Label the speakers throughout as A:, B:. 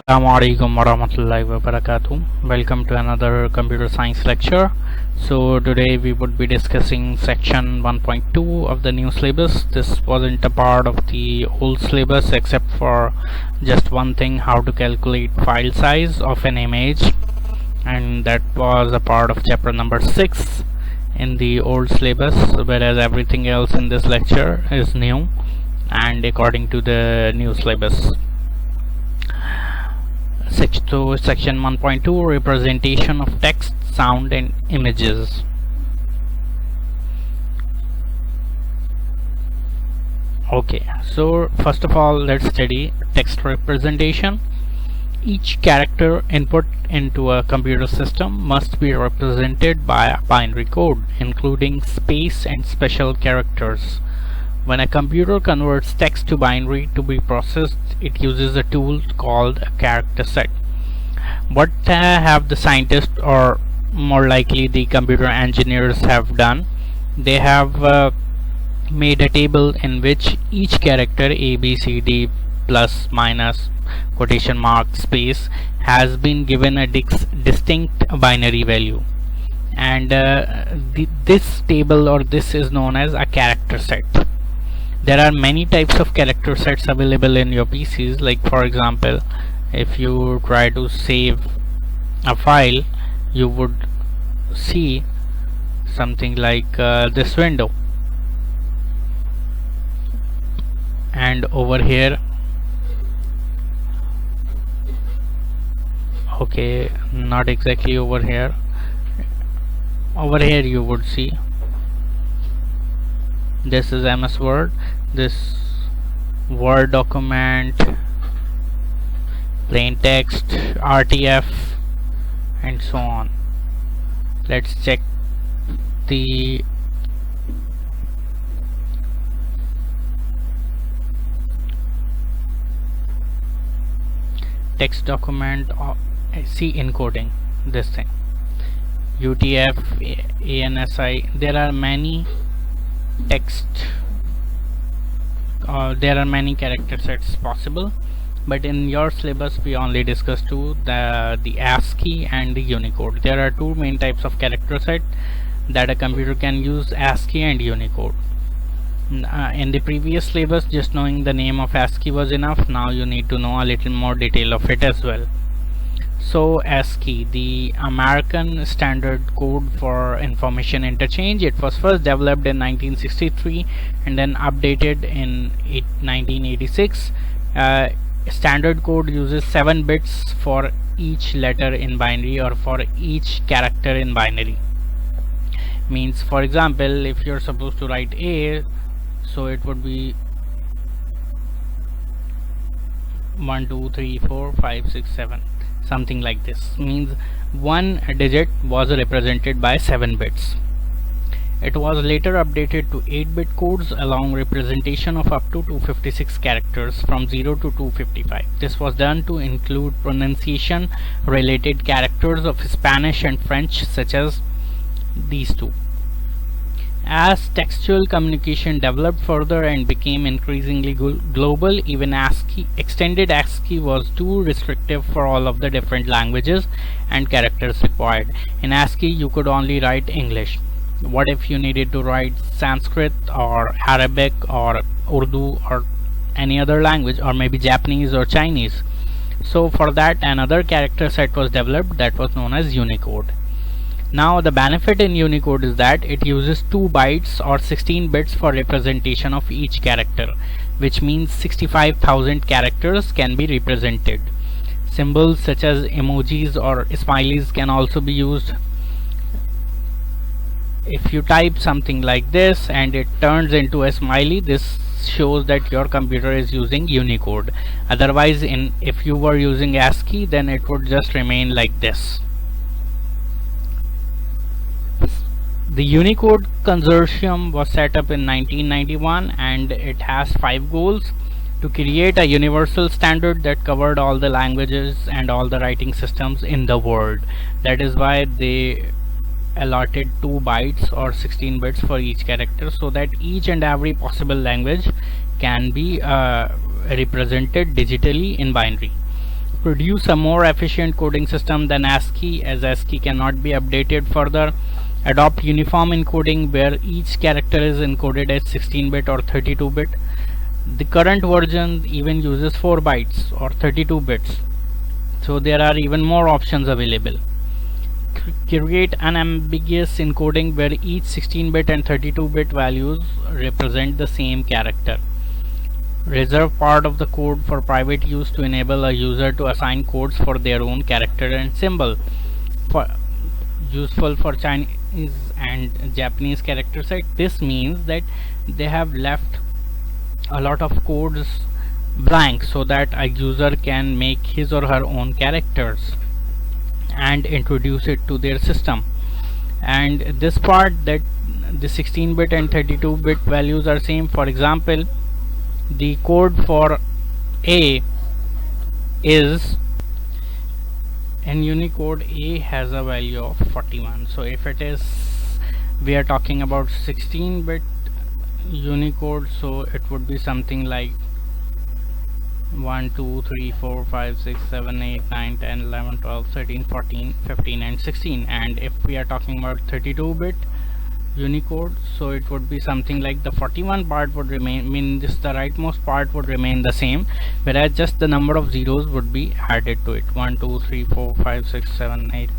A: Assalamualaikum warahmatullahi wabarakatuh. Welcome to another computer science lecture. So today we would be discussing section 1.2 of the new syllabus. This wasn't a part of the old syllabus except for just one thing, how to calculate file size of an image, and that was a part of chapter number 6 in the old syllabus, whereas everything else in this lecture is new and according to the new syllabus. Section 1.2, representation of text, sound and images. Okay, so first of all let's study text representation. Each character input into a computer system must be represented by a binary code, including space and special characters. When a computer converts text to binary to be processed, it uses a tool called a character set. What have the scientists, or more likely the computer engineers, have done? They have made a table in which each character A, B, C, D, plus, minus, quotation mark, space has been given a distinct binary value, and this table or this is known as a character set. There are many types of character sets available in your PCs. Like for example, if you try to save a file, you would see something like this window, and over here, okay, not exactly over here, you would see this is MS Word, this Word document, plain text, RTF and so on. Let's check the text document, see encoding, this thing, UTF, ANSI. There are many text, there are many character sets possible, but in your syllabus we only discussed the ASCII and the Unicode. There are two main types of character set that a computer can use, ASCII and Unicode. In the previous syllabus, just knowing the name of ASCII was enough. Now you need to know a little more detail of it as well. So ASCII, the American Standard Code for Information Interchange, it was first developed in 1963 and then updated in 1986. Standard code uses 7 bits for each letter in binary or for each character in binary. Means, for example, if you're supposed to write A, so it would be 1 2 3 4 5 6 7, something like this. Means one digit was represented by 7 bits. It was later updated to 8-bit codes allowing representation of up to 256 characters from 0 to 255. This was done to include pronunciation related characters of Spanish and French, such as these two. As textual communication developed further and became increasingly global, even ASCII, extended ASCII was too restrictive for all of the different languages and characters required. In ASCII you could only write English. What if you needed to write Sanskrit or Arabic or Urdu or any other language, or maybe Japanese or Chinese? So for that, another character set was developed that was known as Unicode. Now the benefit in Unicode is that it uses 2 bytes or 16 bits for representation of each character, which means 65,000 characters can be represented. Symbols such as emojis or smileys can also be used. If you type something like this and it turns into a smiley, this shows that your computer is using Unicode. Otherwise, if you were using ASCII, then it would just remain like this. The Unicode Consortium was set up in 1991 and it has 5 goals: to create a universal standard that covered all the languages and all the writing systems in the world. That is why they allotted 2 bytes or 16 bits for each character, so that each and every possible language can be represented digitally in binary. produce a more efficient coding system than ASCII, as ASCII cannot be updated further. Adopt uniform encoding where each character is encoded as 16-bit or 32-bit. The current version even uses 4 bytes or 32 bits, so there are even more options available. Create unambiguous encoding where each 16-bit and 32-bit values represent the same character. Reserve part of the code for private use to enable a user to assign codes for their own character and symbol. Useful for Chinese and Japanese character set. This means that they have left a lot of codes blank so that a user can make his or her own characters and introduce it to their system. And this part, that the 16-bit and 32-bit values are same. For example, the code for A is in Unicode. A has a value of 41. So if it is, we are talking about 16-bit Unicode, so it would be something like 1 2 3 4 5 6 7 8 9 10 11 12 13 14 15 and 16. And if we are talking about 32-bit Unicode, so it would be something like the 41 part would remain, the rightmost part would remain the same, whereas just the number of zeros would be added to it. 1 2 3 4 5 6 7 8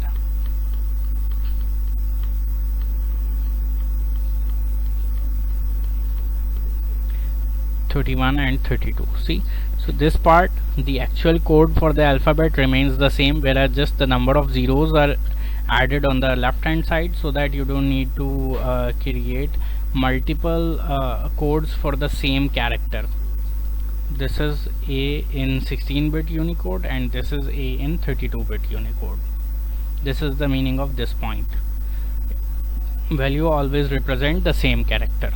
A: 31 and 32. See, so this part, the actual code for the alphabet remains the same, whereas just the number of zeros are added on the left hand side, so that you don't need to create multiple codes for the same character. This is A in 16-bit Unicode and this is A in 32-bit Unicode. This is the meaning of this point. Value always represent the same character.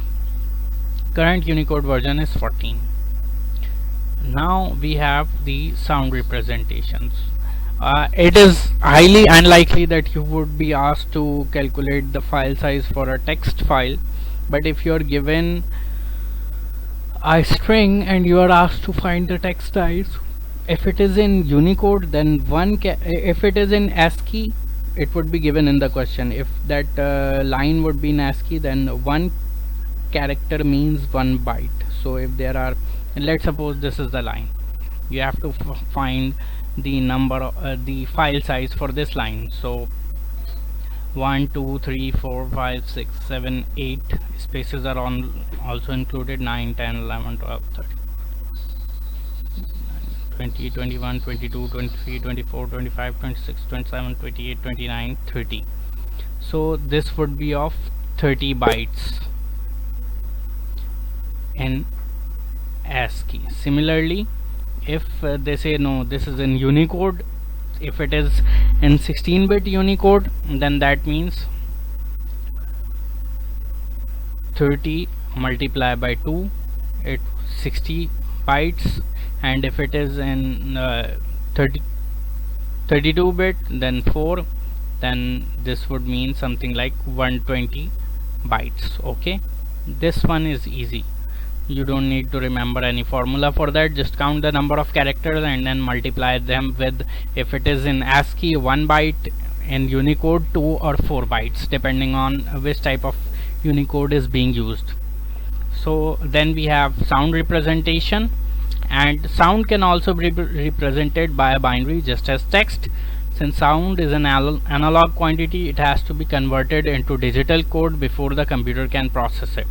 A: Current Unicode version is 14. Now we have the sound representations. It is highly unlikely that you would be asked to calculate the file size for a text file, but if you are given a string and you are asked to find the text size, if it is in Unicode, then if it is in ASCII, it would be given in the question. If that line would be in ASCII, then one character means 1 byte. So if there are, let's suppose this is the line, you have to find the number, the file size for this line. So 1 2 3 4 5 6 7 8 spaces are also included. 9 10 11 12 13 20 21 22 23 24 25 26 27 28 29 30. So this would be of 30 bytes in ASCII. Similarly, if they say no, this is in Unicode, if it is in 16-bit Unicode, then that means 30 multiplied by 2, it 60 bytes. And if it is in 32-bit, then 4, then this would mean something like 120 bytes. Okay, this one is easy. You don't need to remember any formula for that. Just count the number of characters and then multiply them with, if it is in ASCII, 1 byte, in Unicode 2 or 4 bytes, depending on which type of Unicode is being used. So then we have sound representation, and sound can also be represented by a binary just as text. Since sound is an analog quantity, it has to be converted into digital code before the computer can process it.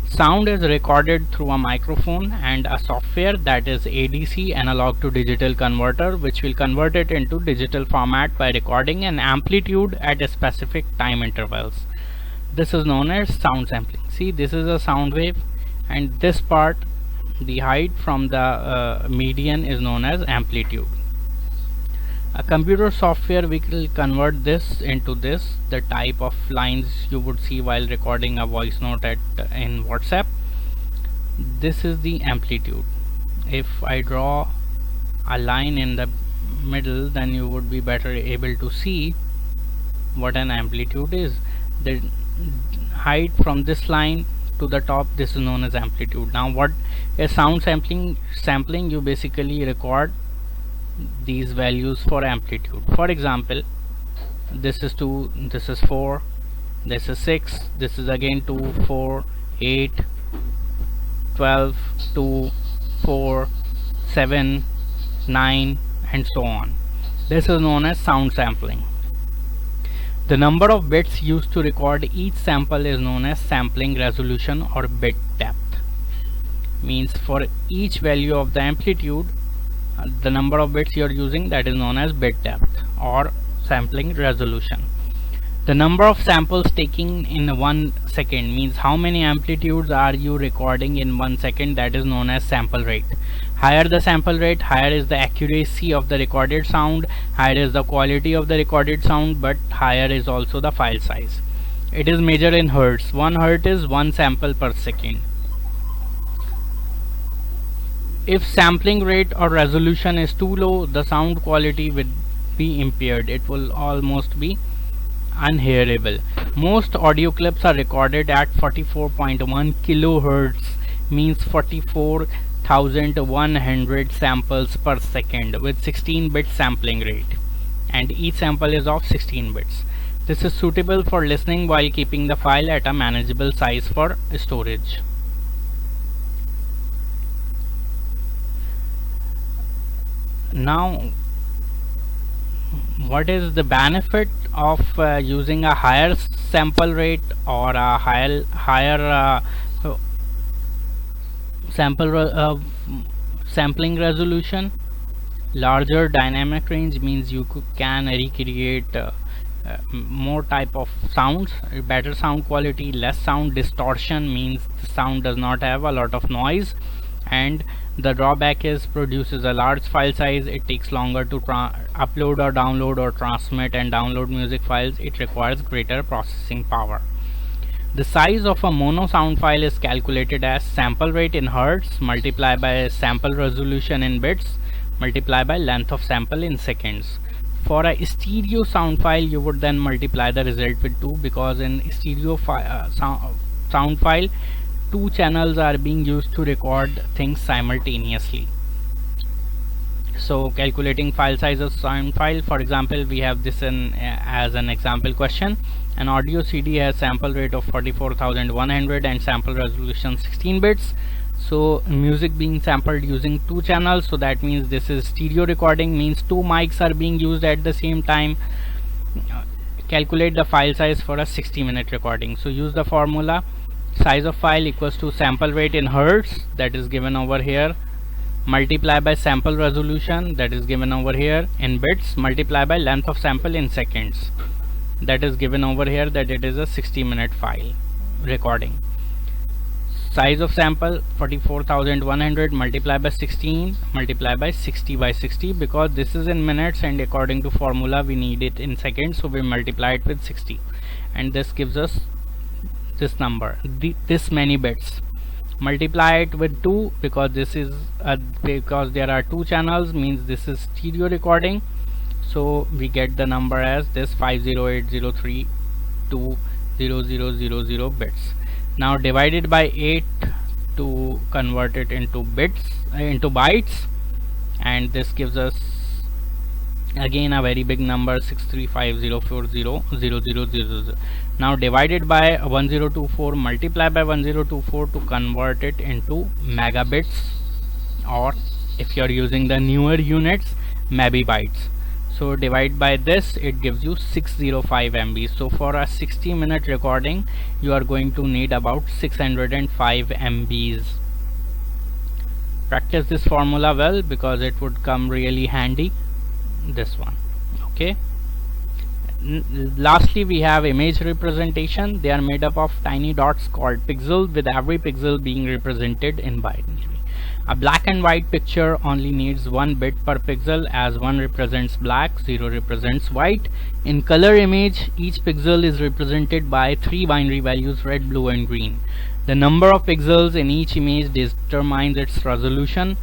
A: Sound is recorded through a microphone and a software, that is ADC, analog to digital converter, which will convert it into digital format by recording an amplitude at a specific time intervals. This is known as sound sampling. See, this is a sound wave, and this part, the height from the median, is known as amplitude. A computer software will convert this into this, the type of lines you would see while recording a voice note in WhatsApp. This is the amplitude. If I draw a line in the middle, then you would be better able to see what an amplitude is. The height from this line to the top, this is known as amplitude. Now what is sound sampling? You basically record these values for amplitude. For example, this is 2, this is 4, this is 6, this is again 2, 4, 8, 12, 2, 4, 7, 9, and so on. This is known as sound sampling. The number of bits used to record each sample is known as sampling resolution or bit depth. Means for each value of the amplitude, the number of bits you are using, that is known as bit depth or sampling resolution. The number of samples taken in 1 second means how many amplitudes are you recording in 1 second, that is known as sample rate. Higher the sample rate, higher is the accuracy of the recorded sound, higher is the quality of the recorded sound, but higher is also the file size. It is measured in hertz. 1 hertz is 1 sample per second. If sampling rate or resolution is too low, the sound quality will be impaired. It will almost be unhearable. Most audio clips are recorded at 44.1 kilohertz, means 44,100 samples per second with 16-bit sampling rate, and each sample is of 16 bits. This is suitable for listening while keeping the file at a manageable size for storage. Now, what is the benefit of using a higher sample rate or a higher sampling resolution? Larger dynamic range means you can recreate more type of sounds, better sound quality. Less sound distortion means the sound does not have a lot of noise, and the drawback is produces a large file size. It takes longer to upload or download or transmit and download music files. It requires greater processing power. The size of a mono sound file is calculated as sample rate in hertz multiplied by sample resolution in bits multiplied by length of sample in seconds. For a stereo sound file, you would then multiply the result with 2, because in stereo sound file, 2 channels are being used to record things simultaneously. So calculating file size of sound file, for example, we have this as an example question. An audio CD has sample rate of 44,100 and sample resolution 16 bits. So music being sampled using 2 channels, so that means this is stereo recording, means 2 mics are being used at the same time. Calculate the file size for a 60-minute recording. So use the formula size of file equals to sample rate in hertz, that is given over here, multiply by sample resolution, that is given over here, in bits, multiply by length of sample in seconds, that is given over here, that it is a 60-minute file recording. Size of sample 44,100 multiply by 16 multiply by 60 by 60, because this is in minutes and according to formula we need it in seconds, so we multiply it with 60, and this gives us this number, this many bits. Multiply it with 2, because this is because there are 2 channels, means this is stereo recording, so we get the number as this 50803200000 bits. Now divided by 8 to convert it into bytes, and this gives us again a very big number 635040000. Now divided by 1024, multiply by 1024 to convert it into megabits, or if you are using the newer units, megabytes. So divide by this, it gives you 605 MB. So for a 60-minute recording, you are going to need about 605 MBs. Practice this formula well, because it would come really handy, this one. Okay. Lastly, we have image representation. They are made up of tiny dots called pixels, with every pixel being represented in binary. A black and white picture only needs 1 bit per pixel, as 1 represents black, 0 represents white. In color image, each pixel is represented by 3 binary values, red, blue and green. The number of pixels in each image determines its resolution.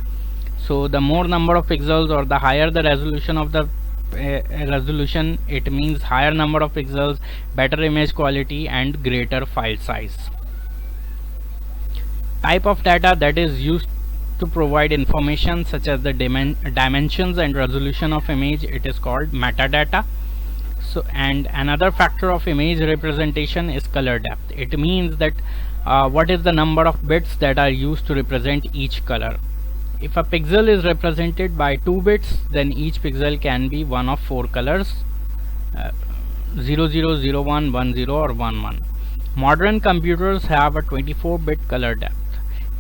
A: So the more number of pixels, or the higher the resolution of the resolution, it means higher number of pixels, better image quality and greater file size. Type of data that is used to provide information such as the dimensions and resolution of image. It is called metadata. So, and another factor of image representation is color depth. It means that what is the number of bits that are used to represent each color. If a pixel is represented by 2 bits, then each pixel can be one of 4 colors, 0, 0, 0, 1, 1, 0 or 1, 1. Modern computers have a 24-bit color depth.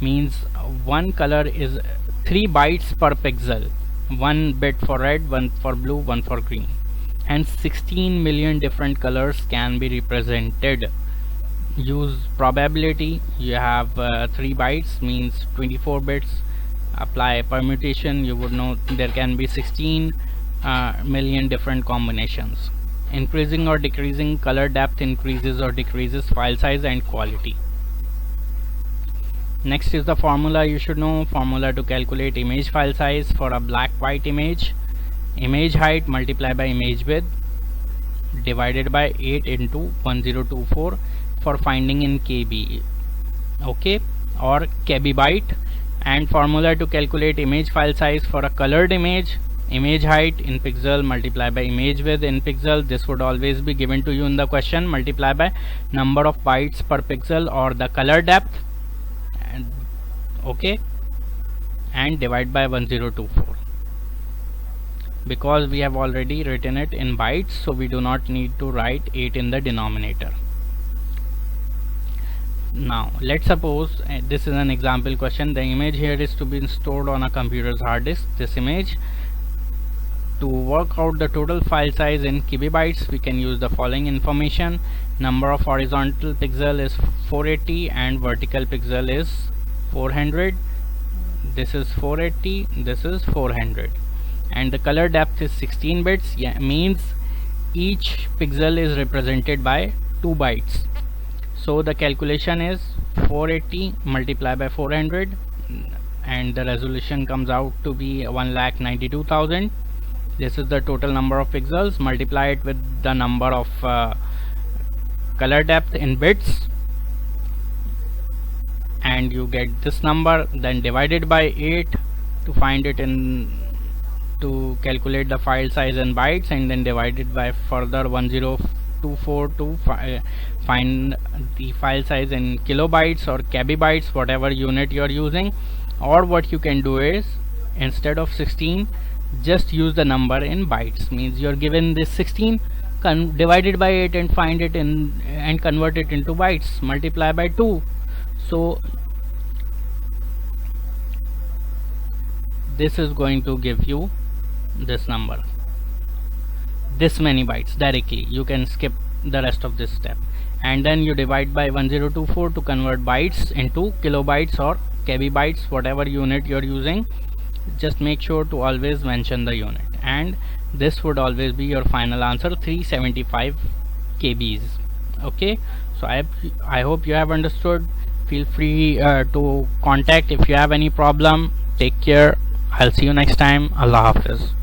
A: Means one color is 3 bytes per pixel, 1 bit for red, 1 for blue, 1 for green, and 16 million different colors can be represented. Use probability. You have 3 bytes means 24 bits. Apply permutation, you would know there can be 16 million different combinations. Increasing or decreasing color depth increases or decreases file size and quality. Next is the formula you should know. Formula to calculate image file size for a black white image. Image height multiplied by image width divided by 8 into 1024 for finding in KB, okay, or KB byte. And formula to calculate image file size for a colored image. Image height in pixel multiplied by image width in pixel. This would always be given to you in the question. Multiply by number of bytes per pixel or the color depth, and okay, and divide by 1024. Because we have already written it in bytes, so we do not need to write 8 in the denominator. Now let's suppose this is an example question. The image here is to be stored on a computer's hard disk. This image, to work out the total file size in kilobytes, we can use the following information. Number of horizontal pixel is 480 and vertical pixel is 400. This is 480, this is 400, and the color depth is 16 bits. Yeah, means each pixel is represented by 2 bytes. So the calculation is 480 multiplied by 400, and the resolution comes out to be 1,92,000. This is the total number of pixels. Multiply it with the number of color depth in bits, and you get this number. Then divided by 8 to find it in, to calculate the file size in bytes, and then divided by further 1024 to find the file size in kilobytes or KB bytes, whatever unit you are using. Or what you can do is, instead of 16, just use the number in bytes. Means you're given this 16, divided by 8 and find it in and convert it into bytes. Multiply by 2. So this is going to give you this number, this many bytes directly. You can skip the rest of this step, and then you divide by 1024 to convert bytes into kilobytes or KB bytes, whatever unit you're using. Just make sure to always mention the unit, and this would always be your final answer, 375 KBs. Okay, so I hope you have understood. Feel free to contact if you have any problem. Take care. I'll see you next time. Allah Hafiz.